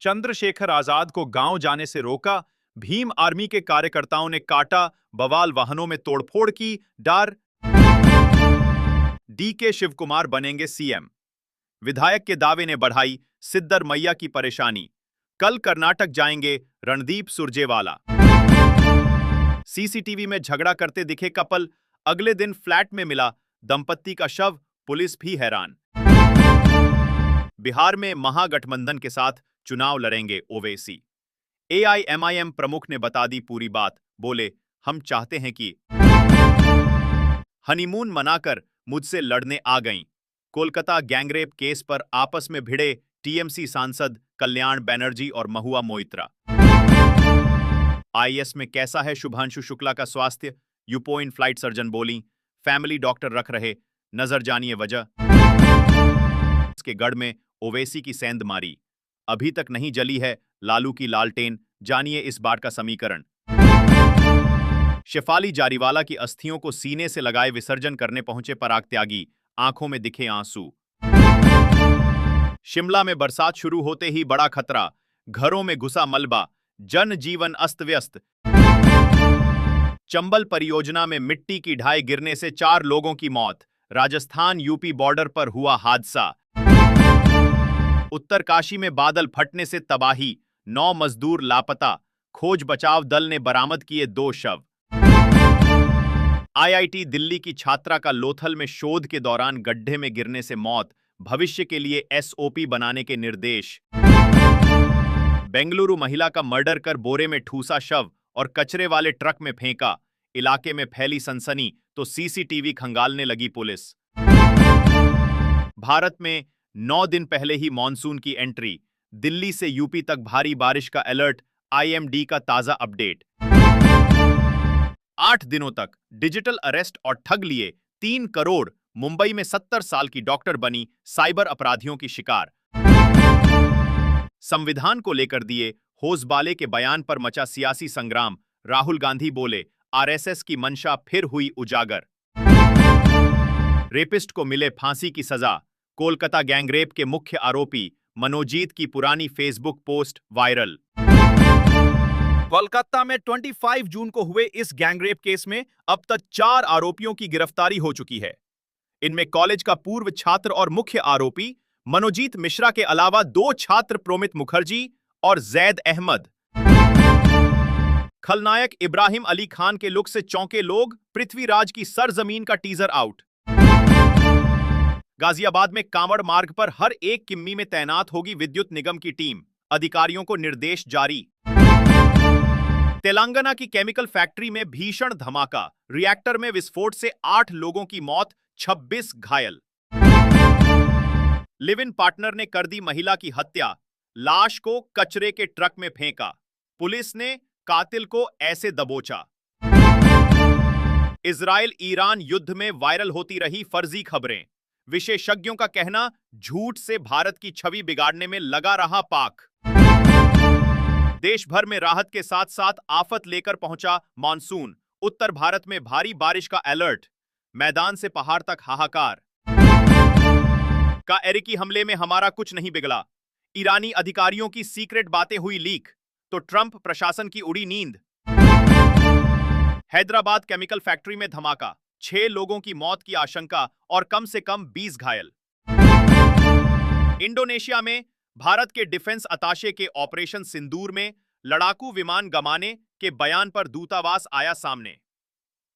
चंद्रशेखर आजाद को गांव जाने से रोका, भीम आर्मी के कार्यकर्ताओं ने काटा, बवाल वाहनों में तोड़फोड़ की, डर। डीके शिवकुमार बनेंगे सीएम, विधायक के दावे ने बढ़ाई सिद्धरमैया की परेशानी। कल कर्नाटक जाएंगे रणदीप सुरजेवाला। सीसीटीवी में झगड़ा करते दिखे कपल, अगले दिन फ्लैट में मिला दंपत्ति का शव, पुलिस भी हैरान। बिहार में महागठबंधन के साथ चुनाव लड़ेंगे ओवैसी। एआईएमआईएम प्रमुख ने बता दी पूरी बात, बोले हम चाहते हैं कि हनीमून मनाकर मुझसे लड़ने आ गईं। कोलकाता गैंगरेप केस पर आपस में भिड़े टीएमसी सांसद कल्याण बनर्जी और महुआ मोइत्रा। आईएएस में कैसा है शुभांशु शुक्ला का स्वास्थ्य, यूपोइन फ्लाइट सर्जन बोली फैमिली डॉक्टर रख रहे, नजर जानिए वजह। के गढ़ में ओवैसी की सेंध मारी, अभी तक नहीं जली है लालू की लालटेन, जानिए इस बार का समीकरण। शेफाली जारीवाला की अस्थियों को सीने से लगाए विसर्जन करने पहुंचे पराग त्यागी, आंखों में दिखे आंसू। शिमला में बरसात शुरू होते ही बड़ा खतरा, घरों में घुसा मलबा, जनजीवन अस्त व्यस्त। चंबल परियोजना में मिट्टी की ढाई गिरने से 4 लोगों की मौत, राजस्थान यूपी बॉर्डर पर हुआ हादसा। उत्तरकाशी में बादल फटने से तबाही, 9 मजदूर लापता, खोज बचाव दल ने बरामद किए 2 शव। आईआईटी दिल्ली की छात्रा का लोथल में शोध के दौरान गड्ढे में गिरने से मौत, भविष्य के लिए एसओपी बनाने के निर्देश। बेंगलुरु महिला का मर्डर कर बोरे में ठूसा शव और कचरे वाले ट्रक में फेंका, इलाके में फैली सनसनी तो सीसीटीवी खंगालने लगी पुलिस। भारत में 9 दिन पहले ही मॉनसून की एंट्री, दिल्ली से यूपी तक भारी बारिश का अलर्ट, आईएमडी का ताजा अपडेट। 8 दिनों तक डिजिटल अरेस्ट और ठग लिए 3 करोड़, मुंबई में 70 साल की डॉक्टर बनी साइबर अपराधियों की शिकार। संविधान को लेकर दिए होसबाले के बयान पर मचा सियासी संग्राम, राहुल गांधी बोले आरएसएस की मंशा फिर हुई उजागर। रेपिस्ट को मिले फांसी की सजा, कोलकाता गैंगरेप के मुख्य आरोपी मनोजीत की पुरानी फेसबुक पोस्ट वायरल। कोलकाता में 25 जून को हुए इस गैंगरेप केस में अब तक 4 आरोपियों की गिरफ्तारी हो चुकी है। इनमें कॉलेज का पूर्व छात्र और मुख्य आरोपी मनोजीत मिश्रा के अलावा 2 छात्र प्रोमित मुखर्जी और जैद अहमद। खलनायक इब्राहिम अली खान के लुक से चौंके लोग, पृथ्वीराज की सरजमीन का टीजर आउट। गाजियाबाद में कांवड़ मार्ग पर हर 1 किमी में तैनात होगी विद्युत निगम की टीम, अधिकारियों को निर्देश जारी। तेलंगाना की केमिकल फैक्ट्री में भीषण धमाका, रिएक्टर में विस्फोट से 8 लोगों की मौत, 26 घायल। लिव इन पार्टनर ने कर दी महिला की हत्या, लाश को कचरे के ट्रक में फेंका, पुलिस ने कातिल को ऐसे दबोचा। इजराइल ईरान युद्ध में वायरल होती रही फर्जी खबरें, विशेषज्ञों का कहना झूठ से भारत की छवि बिगाड़ने में लगा रहा पाक। देश भर में राहत के साथ साथ आफत लेकर पहुंचा मानसून, उत्तर भारत में भारी बारिश का अलर्ट, मैदान से पहाड़ तक हाहाकार। का एरिकी हमले में हमारा कुछ नहीं बिगड़ा, ईरानी अधिकारियों की सीक्रेट बातें हुई लीक, तो ट्रंप प्रशासन की उड़ी नींद। हैदराबाद केमिकल फैक्ट्री में धमाका, 6 लोगों की मौत की आशंका और कम से कम 20 घायल। इंडोनेशिया में भारत के डिफेंस अताशे के ऑपरेशन सिंदूर में लड़ाकू विमान गंवाने के बयान पर दूतावास आया सामने।